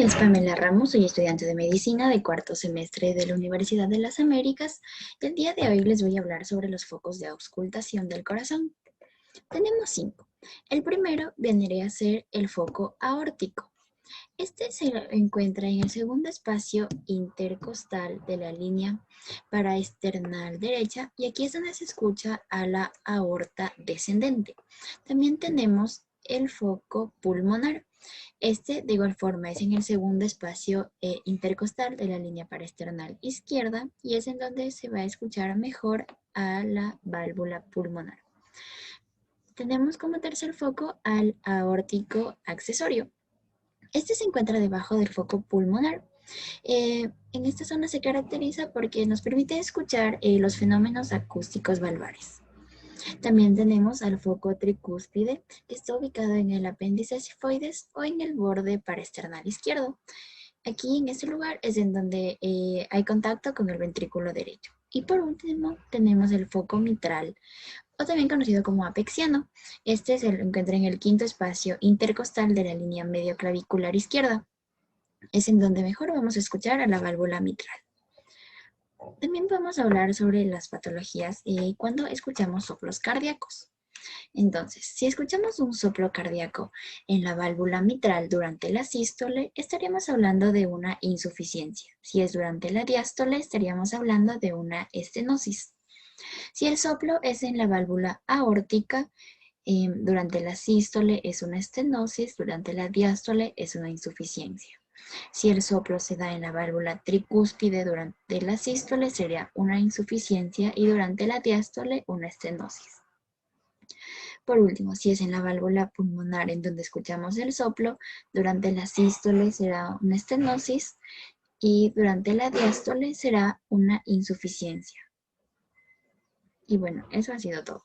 es Pamela Ramos, soy estudiante de medicina de cuarto semestre de la Universidad de las Américas y el día de hoy les voy a hablar sobre los focos de auscultación del corazón. Tenemos 5. El primero vendría a ser el foco aórtico. Este se encuentra en el segundo espacio intercostal de la línea paraesternal derecha y aquí es donde se escucha a la aorta descendente. También tenemos el foco pulmonar. Este, de igual forma, es en el segundo espacio intercostal de la línea paraesternal izquierda y es en donde se va a escuchar mejor a la válvula pulmonar. Tenemos como tercer foco al aórtico accesorio. Este se encuentra debajo del foco pulmonar. En esta zona se caracteriza porque nos permite escuchar los fenómenos acústicos valvares. También tenemos al foco tricúspide, que está ubicado en el apéndice sifoides o en el borde paraesternal izquierdo. Aquí en este lugar es en donde hay contacto con el ventrículo derecho. Y por último tenemos el foco mitral, o también conocido como apexiano. Este se encuentra en el quinto espacio intercostal de la línea medioclavicular izquierda. Es en donde mejor vamos a escuchar a la válvula mitral. También podemos hablar sobre las patologías cuando escuchamos soplos cardíacos. Entonces, si escuchamos un soplo cardíaco en la válvula mitral durante la sístole, estaríamos hablando de una insuficiencia. Si es durante la diástole, estaríamos hablando de una estenosis. Si el soplo es en la válvula aórtica, durante la sístole es una estenosis, durante la diástole es una insuficiencia. Si el soplo se da en la válvula tricúspide durante la sístole, sería una insuficiencia y durante la diástole una estenosis. Por último, si es en la válvula pulmonar en donde escuchamos el soplo, durante la sístole será una estenosis y durante la diástole será una insuficiencia. Y bueno, eso ha sido todo.